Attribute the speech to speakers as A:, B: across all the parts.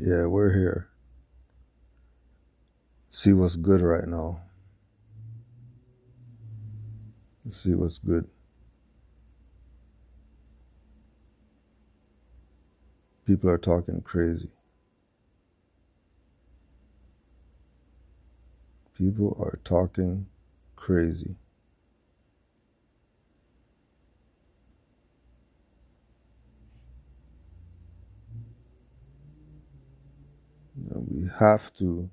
A: Yeah, we're here. See what's good right now. See what's good. People are talking crazy. People are talking crazy. We have to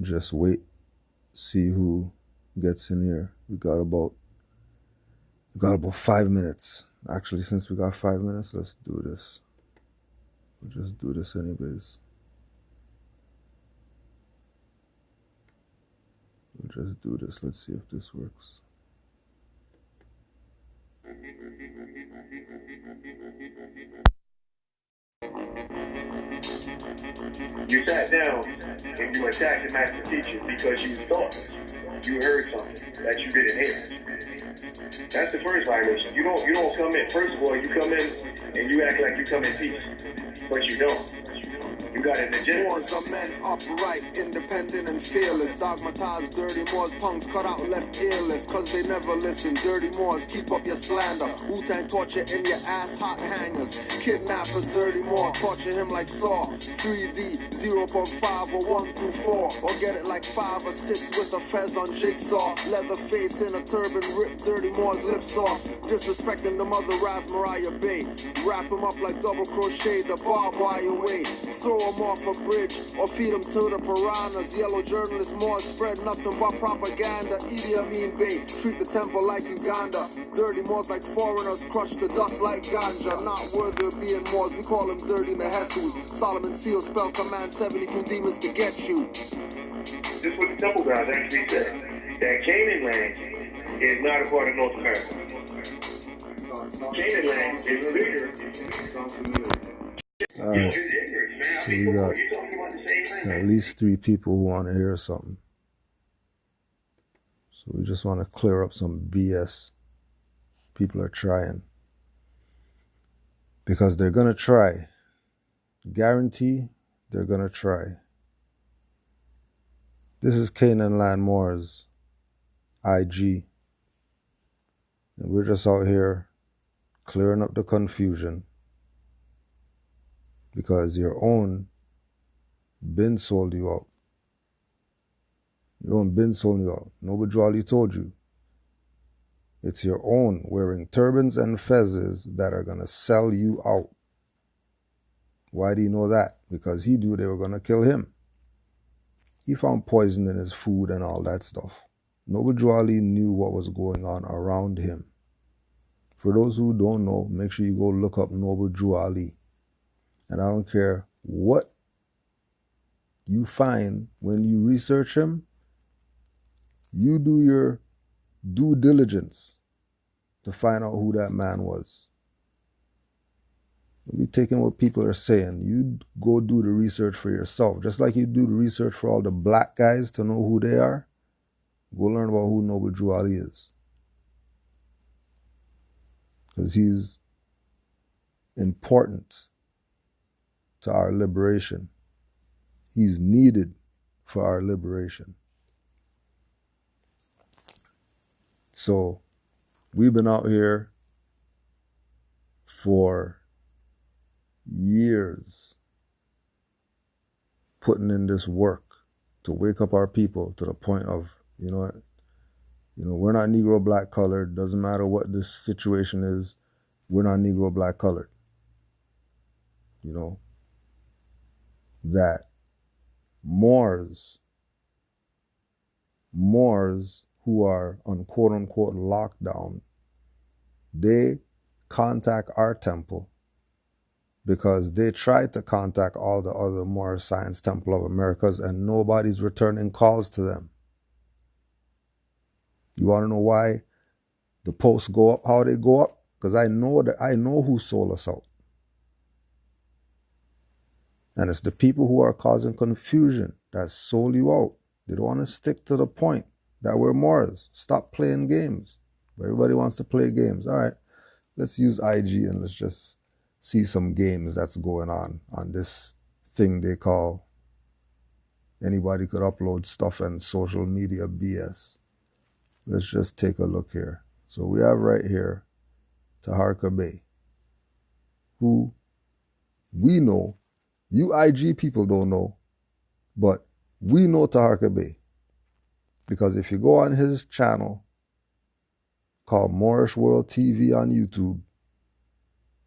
A: just wait, see who gets in here. We got about 5 minutes. Actually, since we got 5 minutes, let's do this. We'll just do this anyways. We'll just do this. Let's see if this works.
B: You sat down and you attacked the master teacher because you thought you heard something that you didn't hear. That's the first violation. You don't come in. First of all, you come in and you act like you come in peace, but you don't. You got an agenda.
C: Moors are men upright, independent and fearless. Dogmatized dirty Moors, tongues cut out left earless. Cause they never listen. Dirty Moors, keep up your slander. Wu-Tang torture in your ass, hot hangers. Kidnappers, dirty Moor, torture him like Saw. 3D, 0.5 or 1 through 4. Or get it like 5 or 6 with a fez on jigsaw. Leather face in a turban, rip dirty Moors lips off. Disrespecting the mother Ras Mariah Bay. Wrap him up like double crochet, the barbed wire way. Throw him off a bridge or feed him to the piranhas. Yellow journalists more spread nothing but propaganda. Idi Amin Bey, treat the temple like Uganda. Dirty Moors like foreigners, crush the dust like ganja. Not worthy of being Moors, we call them dirty Nehesus. Solomon Seal spell command 72 demons to get you.
B: This is what the temple guys actually said. That Canaan land is not a part of North America. Canaan land is bigger.
A: Alright, so we got at least 3 people who want to hear something. So we just want to clear up some BS. People are trying. Because they're going to try. Guarantee they're going to try. This is Canaanland Moors, IG. And we're just out here clearing up the confusion. Because your own been sold you out. Your own been sold you out. Nobody Jolly told you. It's your own wearing turbans and fezzes that are going to sell you out. Why do you know that? Because he knew they were going to kill him. He found poison in his food and all that stuff. Nobody Jolly knew what was going on around him. For those who don't know, make sure you go look up Noble Drew Ali. And I don't care what you find when you research him, you do your due diligence to find out who that man was. Don't be taking what people are saying. You go do the research for yourself. Just like you do the research for all the black guys to know who they are, go learn about who Noble Drew Ali is. Because he's important to our liberation. He's needed for our liberation. So we've been out here for years putting in this work to wake up our people to the point of, we're not Negro black colored. Doesn't matter what this situation is, we're not Negro black colored. That Moors who are on quote-unquote lockdown, they contact our temple because they tried to contact all the other Moor Science Temple of Americas and nobody's returning calls to them. You want to know why the posts go up, how they go up? Because I know who sold us out. And it's the people who are causing confusion that sold you out. They don't want to stick to the point that we're Moors. Stop playing games. But everybody wants to play games. All right, let's use IG and let's just see some games that's going on this thing they call, anybody could upload stuff and social media BS. Let's just take a look here. So we have right here Taharka Bey, who we know, you IG people don't know, but we know Taharka Bey. Because if you go on his channel called Moorish World TV on YouTube,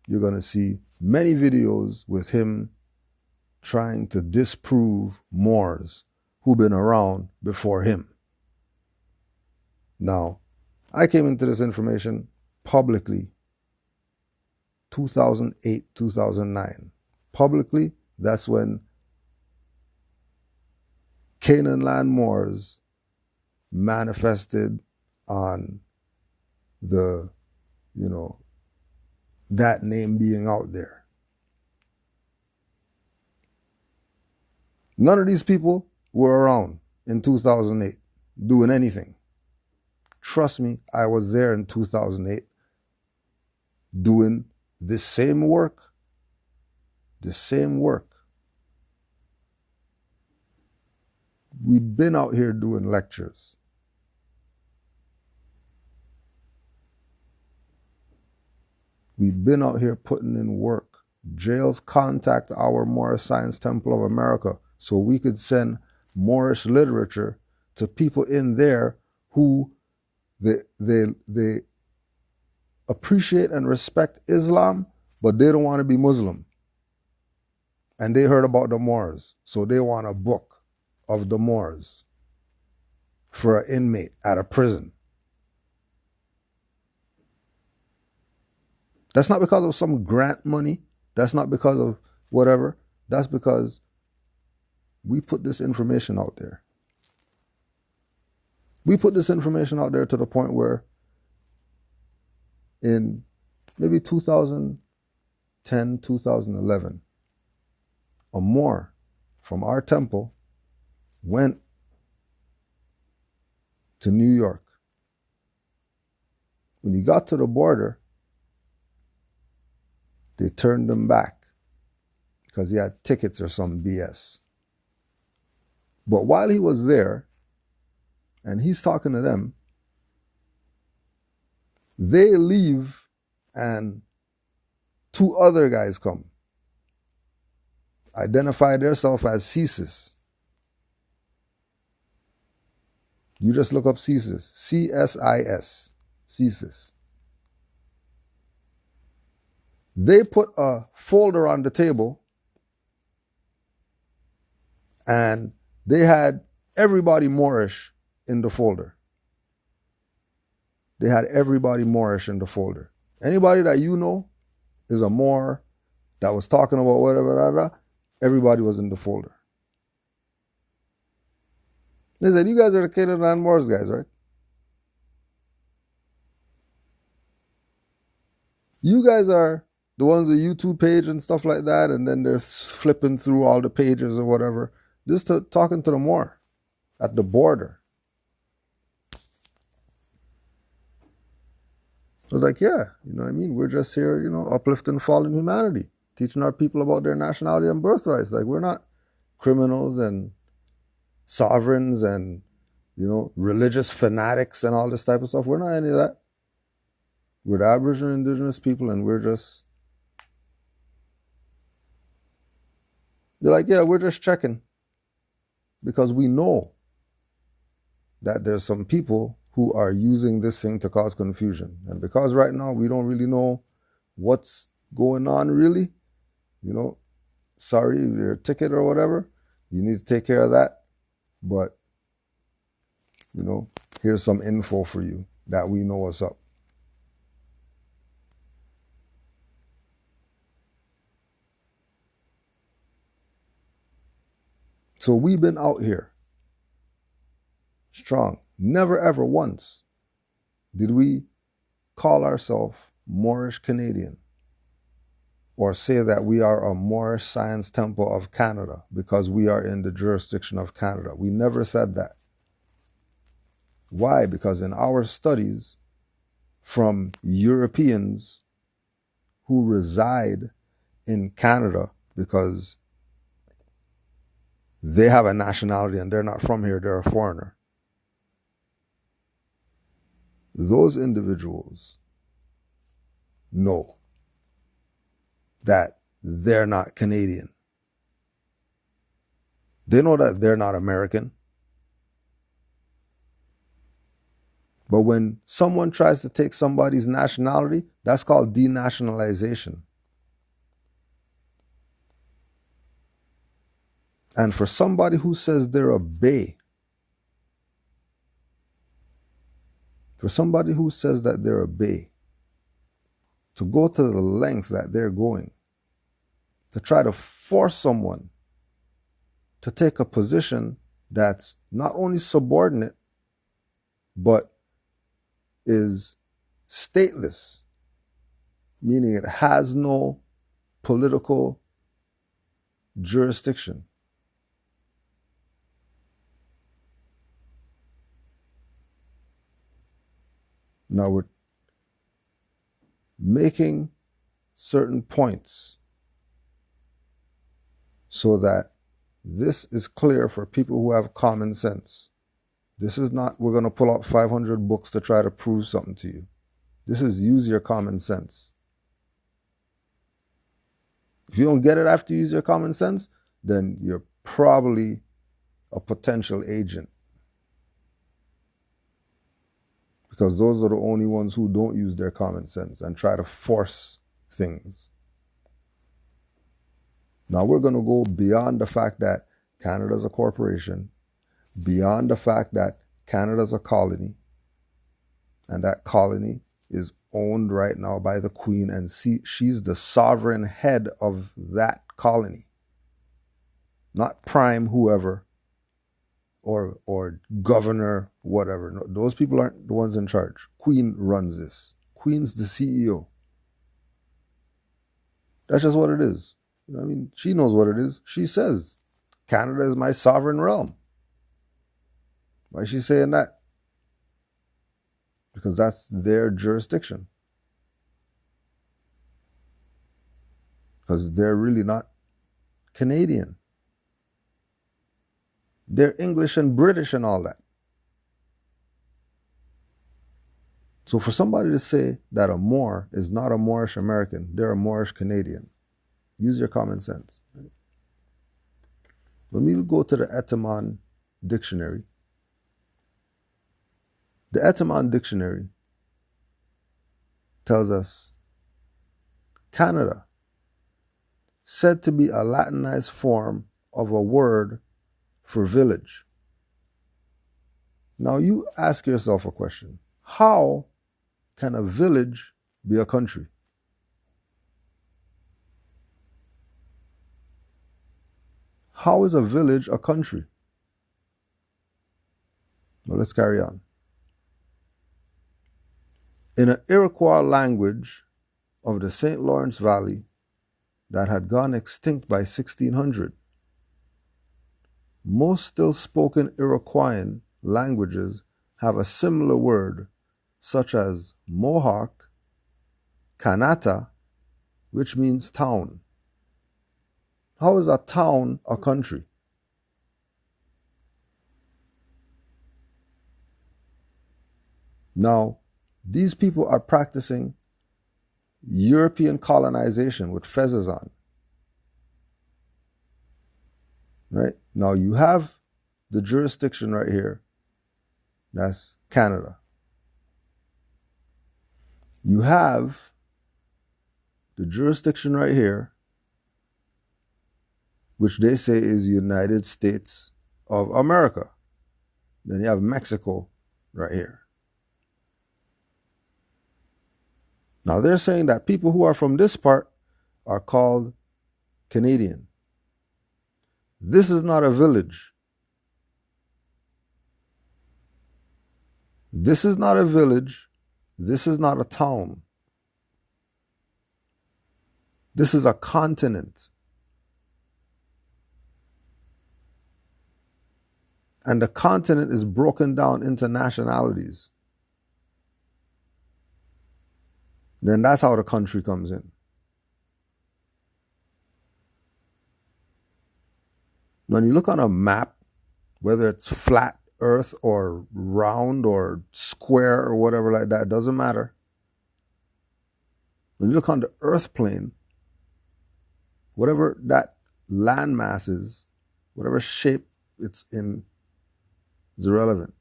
A: you're going to see many videos with him trying to disprove Moors who've been around before him. Now, I came into this information publicly 2008, 2009. Publicly, that's when Canaanland Moors manifested on the, that name being out there. None of these people were around in 2008 doing anything. Trust me, I was there in 2008 doing the same work. The same work. We've been out here doing lectures. We've been out here putting in work. Jails contact our Moorish Science Temple of America so we could send Moorish literature to people in there who they appreciate and respect Islam, but they don't want to be Muslim. And they heard about the Moors, so they want a book of the Moors for an inmate at a prison. That's not because of some grant money. That's not because of whatever. That's because we put this information out there. We put this information out there to the point where in maybe 2010, 2011, a Moor from our temple went to New York. When he got to the border, they turned him back because he had tickets or some BS. But while he was there, and he's talking to them, they leave and two other guys come. Identify themselves as CSIS. You just look up CSIS. CSIS. CSIS. They put a folder on the table and they had everybody Moorish in the folder. They had everybody Moorish in the folder. Anybody that you know is a Moor that was talking about whatever, everybody was in the folder. They said, you guys are the Canaanland Moors guys, right? You guys are the ones with the YouTube page and stuff like that, and then they're flipping through all the pages or whatever, just talking to the Moor at the border. I was like, yeah, we're just here, uplifting fallen humanity, teaching our people about their nationality and birthrights. Like, we're not criminals and sovereigns and, religious fanatics and all this type of stuff. We're not any of that. We're the Aboriginal indigenous people, and we're just... They're like, yeah, we're just checking. Because we know that there's some people who are using this thing to cause confusion. And because right now we don't really know what's going on really, sorry, your ticket or whatever, you need to take care of that. But, here's some info for you that we know what's up. So we've been out here strong. Never ever once did we call ourselves Moorish Canadian or say that we are a Moorish Science Temple of Canada because we are in the jurisdiction of Canada. We never said that. Why? Because in our studies from Europeans who reside in Canada because they have a nationality and they're not from here, they're a foreigner. Those individuals know that they're not Canadian. They know that they're not American. But when someone tries to take somebody's nationality, that's called denationalization. And for somebody who says they're a Bay, for somebody who says that they're a Bay, to go to the lengths that they're going, to try to force someone to take a position that's not only subordinate, but is stateless, meaning it has no political jurisdiction. Now we're making certain points so that this is clear for people who have common sense. This is not, we're going to pull out 500 books to try to prove something to you. This is use your common sense. If you don't get it after you use your common sense, then you're probably a potential agent. Because those are the only ones who don't use their common sense and try to force things. Now we're going to go beyond the fact that Canada's a corporation, beyond the fact that Canada's a colony, and that colony is owned right now by the Queen, and she's the sovereign head of that colony. Not prime whoever or governor, whatever. No, those people aren't the ones in charge. Queen runs this. Queen's the CEO. That's just what it is. I mean, she knows what it is. She says, Canada is my sovereign realm. Why is she saying that? Because that's their jurisdiction. Because they're really not Canadian. They're English and British and all that. So for somebody to say that a Moor is not a Moorish American, they're a Moorish Canadian, use your common sense. When we go to the Etymon dictionary, the Etymon dictionary tells us Canada, said to be a Latinized form of a word for village. Now you ask yourself a question. How can a village be a country? How is a village a country? Well, let's carry on. In an Iroquois language of the St. Lawrence Valley that had gone extinct by 1600, most still spoken Iroquoian languages have a similar word, such as Mohawk, Kanata, which means town. How is a town a country? Now, these people are practicing European colonization with fezzes on. Right? Now you have the jurisdiction right here. That's Canada. You have the jurisdiction right here, which they say is United States of America. Then you have Mexico right here. Now they're saying that people who are from this part are called Canadian. This is not a village. This is not a village. This is not a town. This is a continent. And the continent is broken down into nationalities. Then that's how the country comes in. When you look on a map, whether it's flat earth or round or square or whatever like that, it doesn't matter. When you look on the earth plane, whatever that landmass is, whatever shape it's in, is irrelevant.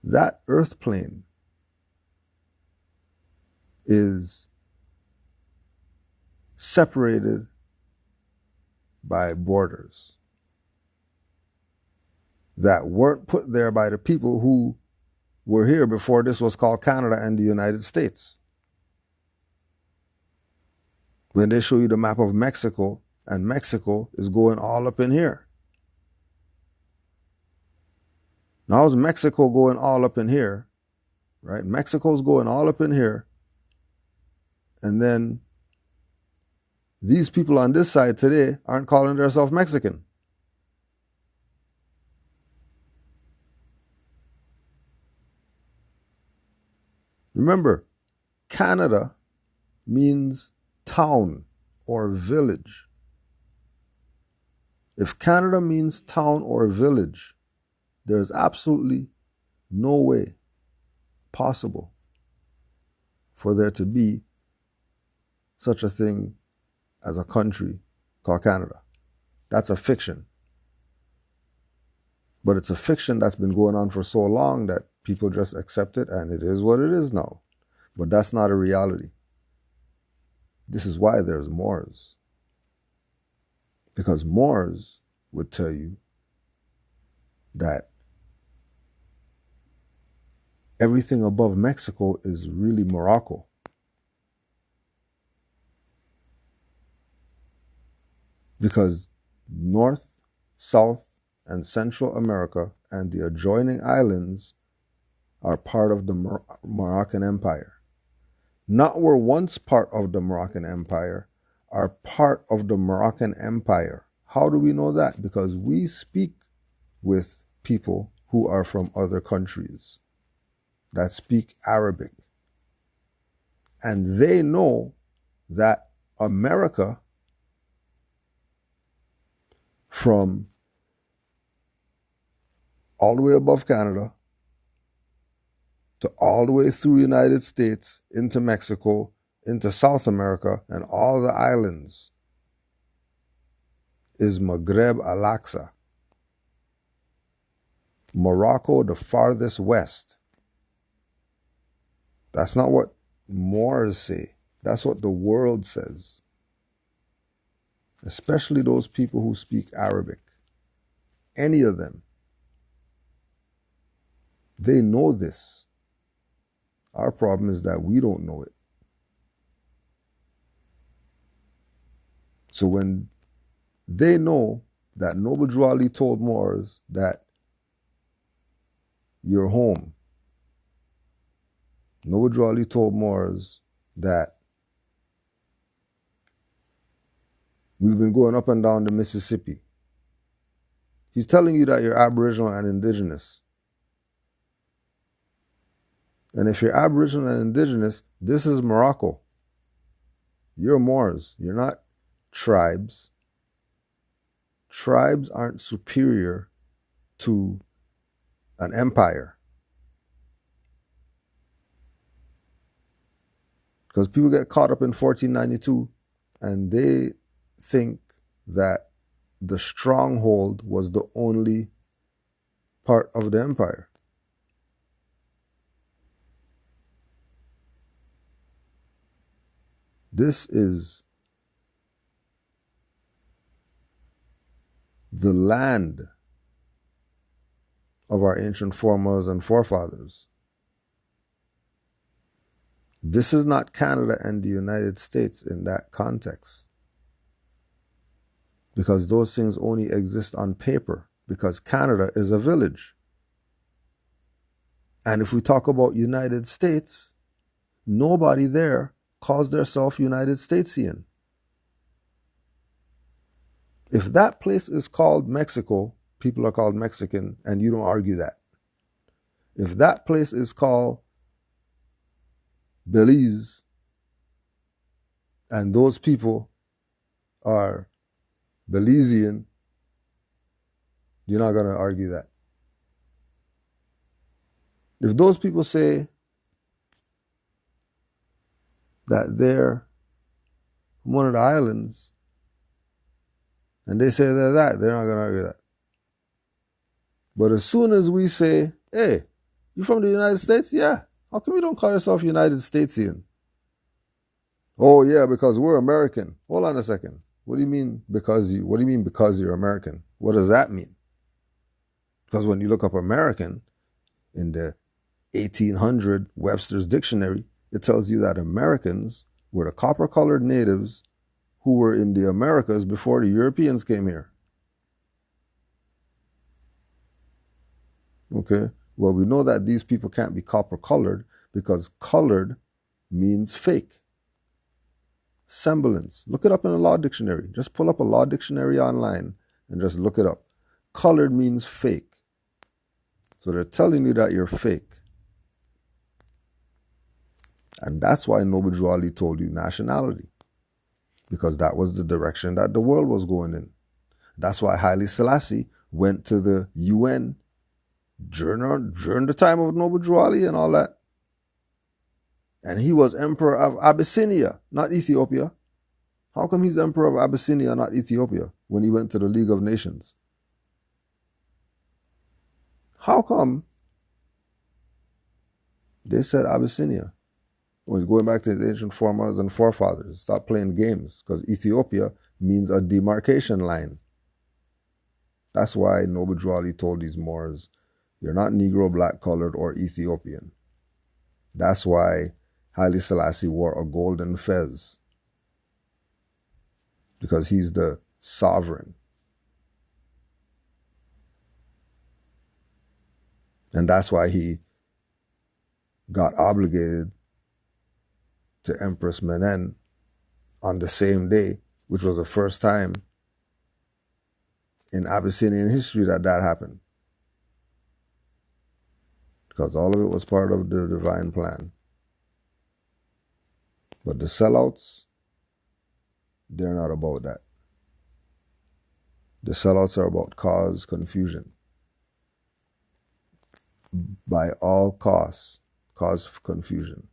A: That earth plane is separated by borders that weren't put there by the people who were here before this was called Canada and the United States. When they show you the map of Mexico, and Mexico is going all up in here. Now, how's Mexico going all up in here, right? Mexico's going all up in here, and then these people on this side today aren't calling themselves Mexican. Remember, Canada means town or village. If Canada means town or village, there's absolutely no way possible for there to be such a thing as a country called Canada. That's a fiction. But it's a fiction that's been going on for so long that people just accept it, and it is what it is now. But that's not a reality. This is why there's Moors. Because Moors would tell you that everything above Mexico is really Morocco. Because North, South, and Central America and the adjoining islands are part of the Moroccan Empire. Not were once part of the Moroccan Empire, are part of the Moroccan Empire. How do we know that? Because we speak with people who are from other countries that speak Arabic. And they know that America, from all the way above Canada to all the way through the United States, into Mexico, into South America, and all the islands, is Maghreb Al-Aqsa. Morocco, the farthest west. That's not what Moors say. That's what the world says. Especially those people who speak Arabic. Any of them. They know this. Our problem is that we don't know it. So when they know that Noble Drew Ali told Moors that you're home, Noble Drew Ali told Moors that we've been going up and down the Mississippi. He's telling you that you're Aboriginal and Indigenous. And if you're Aboriginal and Indigenous, this is Morocco. You're Moors. You're not tribes. Tribes aren't superior to an empire. Because people get caught up in 1492 and they think that the stronghold was the only part of the empire. This is the land of our ancient foremothers and forefathers. This is not Canada and the United States in that context. Because those things only exist on paper. Because Canada is a village. And if we talk about United States, nobody there calls themselves United Statesian. If that place is called Mexico, people are called Mexican, and you don't argue that. If that place is called Belize, and those people are Belizean, you're not going to argue that. If those people say that they're from one of the islands, and they say they're that, they're not going to argue that. But as soon as we say, hey, you from the United States? Yeah. How come you don't call yourself United Statesian? Oh, yeah, because we're American. Hold on a second. What do you mean because you're American? What does that mean? Because when you look up American in the 1800 Webster's Dictionary, it tells you that Americans were the copper-colored natives who were in the Americas before the Europeans came here. Okay? Well, we know that these people can't be copper-colored because colored means fake. Semblance. Look it up in a law dictionary. Just pull up a law dictionary online and just look it up. Colored means fake. So they're telling you that you're fake. And that's why Noble Drew Ali told you nationality. Because that was the direction that the world was going in. That's why Haile Selassie went to the UN during the time of Noble Drew Ali and all that. And he was emperor of Abyssinia, not Ethiopia. How come he's emperor of Abyssinia, not Ethiopia, when he went to the League of Nations? How come they said Abyssinia? Well, going back to the ancient foremothers and forefathers, stop playing games, because Ethiopia means a demarcation line. That's why Noble Drew Ali told these Moors, you're not Negro, black, colored, or Ethiopian. That's why Haile Selassie wore a golden fez, because he's the sovereign. And that's why he got obligated to Empress Menen on the same day, which was the first time in Abyssinian history that happened. Because all of it was part of the divine plan. But the sellouts, they're not about that. The sellouts are about cause confusion. By all costs, cause confusion.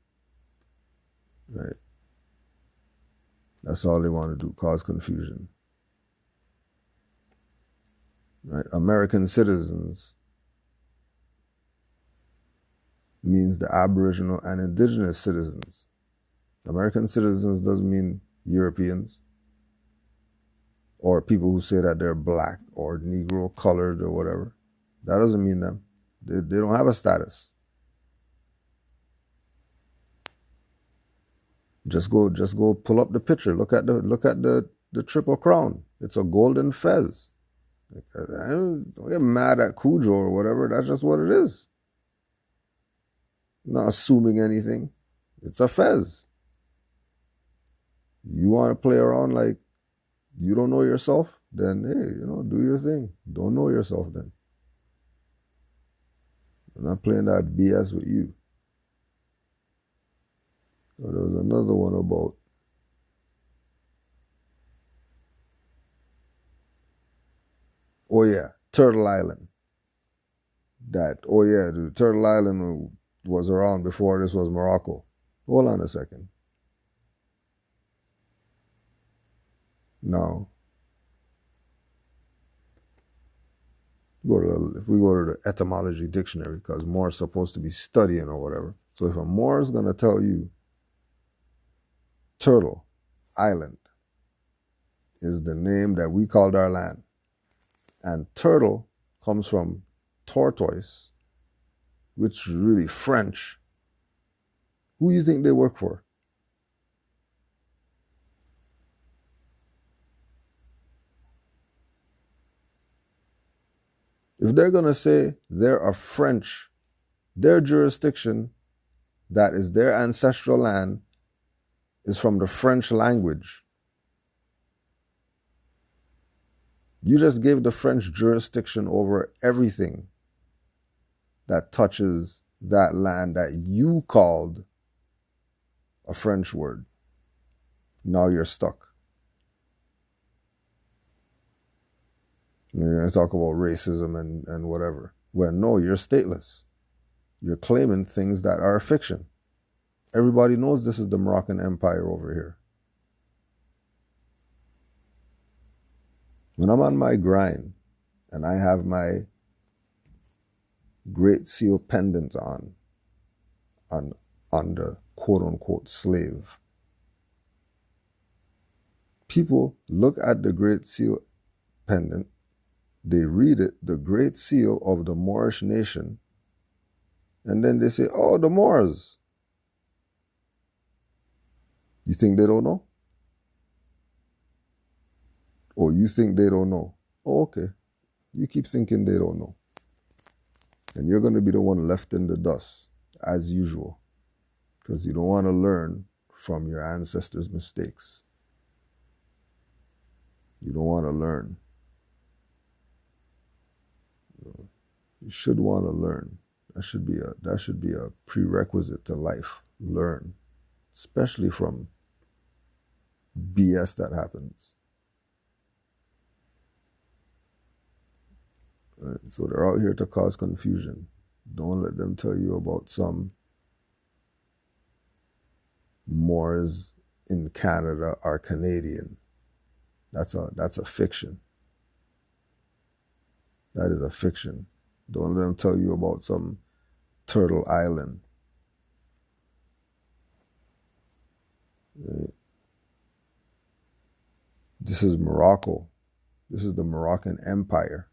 A: Right? That's all they want to do, cause confusion. Right? American citizens means the Aboriginal and Indigenous citizens. American citizens doesn't mean Europeans or people who say that they're black or Negro, colored or whatever. That doesn't mean them. They don't have a status. Just go pull up the picture. Look at the Triple Crown. It's a golden fez. I don't get mad at Cujo or whatever. That's just what it is. I'm not assuming anything. It's a fez. You want to play around like you don't know yourself? Then, hey, do your thing. Don't know yourself then. I'm not playing that BS with you. So there was another one about Turtle Island. The Turtle Island was around before this was Morocco. Hold on a second. Now, if we go to the etymology dictionary, because Moore is supposed to be studying or whatever. So if a Moore is going to tell you Turtle Island is the name that we called our land, and turtle comes from tortoise, which is really French, who do you think they work for? If they're going to say they're a French, their jurisdiction, that is their ancestral land, is from the French language. You just gave the French jurisdiction over everything that touches that land that you called a French word. Now you're stuck. You're going to talk about racism and whatever. When no, you're stateless. You're claiming things that are fiction. Everybody knows this is the Moroccan Empire over here. When I'm on my grind and I have my Great Seal pendant on the quote-unquote slave, people look at the Great Seal pendant, they read it, the Great Seal of the Moorish nation, and then they say, oh, the Moors. You think they don't know? Or you think they don't know? Oh, okay. You keep thinking they don't know. And you're going to be the one left in the dust, as usual, because you don't want to learn from your ancestors' mistakes. You don't want to learn. You should want to learn. That should be a prerequisite to life. Learn, especially from BS that happens. So they're out here to cause confusion. Don't let them tell you about some Moors in Canada are Canadian. That's a fiction. That is a fiction. Don't let them tell you about some Turtle Island. Right? This is Morocco. This is the Moroccan Empire.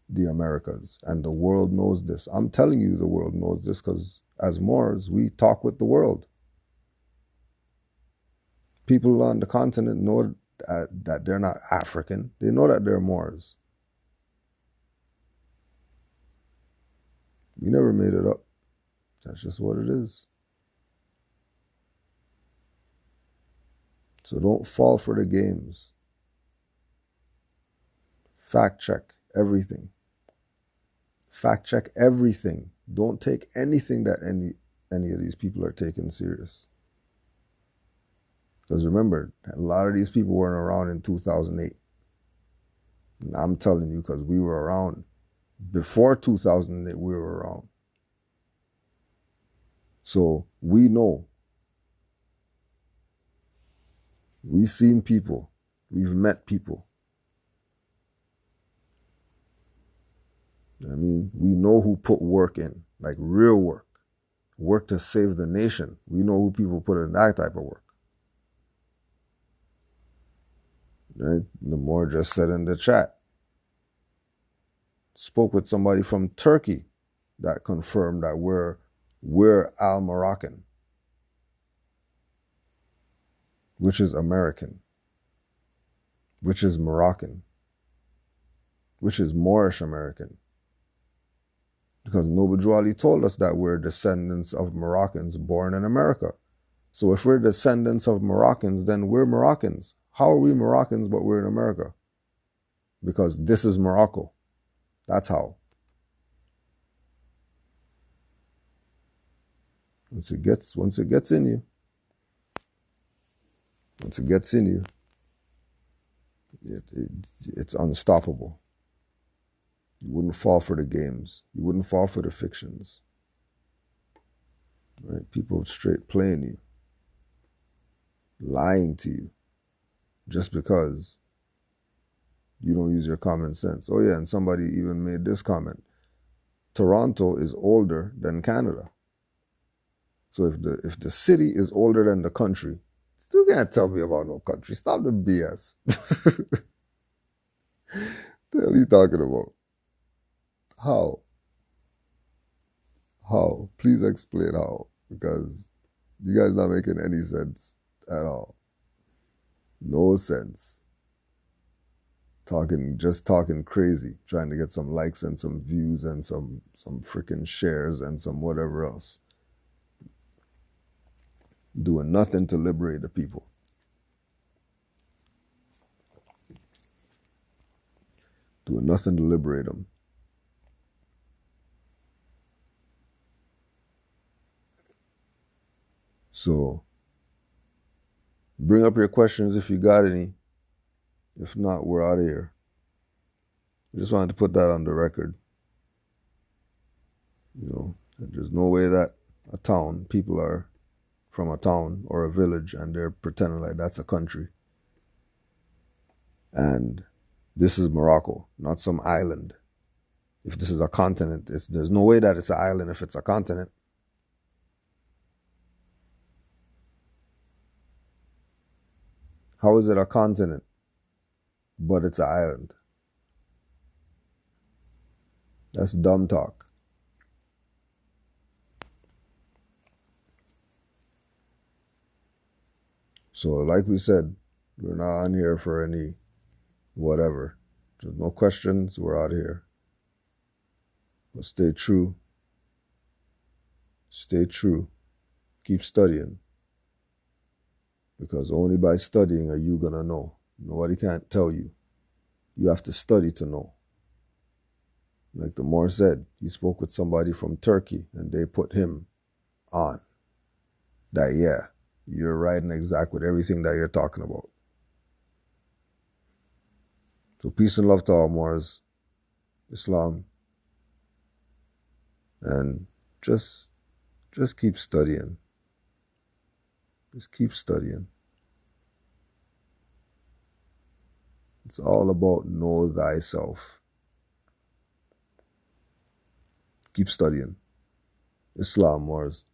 A: The Americas. And the world knows this. I'm telling you the world knows this because as Moors, we talk with the world. People on the continent know that they're not African. They know that they're Moors. We never made it up. That's just what it is. So don't fall for the games. Fact check everything. Fact check everything. Don't take anything that any of these people are taking serious. Because remember, a lot of these people weren't around in 2008. And I'm telling you because we were around. Before 2008, we were around. So we know. We've seen people. We've met people. I mean, we know who put work in, like real work. Work to save the nation. We know who people put in that type of work. Right? The more just said in the chat. Spoke with somebody from Turkey that confirmed that we're Al-Moroccan, which is American, which is Moroccan, which is Moorish American. Because Noble Ali told us that we're descendants of Moroccans born in America. So if we're descendants of Moroccans, then we're Moroccans. How are we Moroccans but we're in America? Because this is Morocco. That's how. Once it gets in you, it's unstoppable. You wouldn't fall for the games. You wouldn't fall for the fictions. Right? People straight playing you, lying to you, just because you don't use your common sense. Oh yeah, and somebody even made this comment. Toronto is older than Canada. So if the city is older than the country, still can't tell me about no country. Stop the BS. The hell are you talking about? How? How? Please explain how. Because you guys not making any sense at all. No sense. Just talking crazy, trying to get some likes and some views and some freaking shares and some whatever else. Doing nothing to liberate the people. Doing nothing to liberate them. So, bring up your questions if you got any. If not, we're out of here. I just wanted to put that on the record. You know, there's no way that a town, people are from a town or a village and they're pretending like that's a country. And this is Morocco, not some island. If this is a continent, there's no way that it's an island if it's a continent. How is it a continent, but it's an island? That's dumb talk. So like we said, we're not on here for any whatever. There's no questions, we're out here. But stay true. Stay true. Keep studying. Because only by studying are you gonna know. Nobody can't tell you. You have to study to know. Like the Moor said, he spoke with somebody from Turkey and they put him on. That, yeah, you're right and exact with everything that you're talking about. So peace and love to all Moors, Islam, and just keep studying. Just keep studying. It's all about know thyself. Keep studying. Islam, Moors.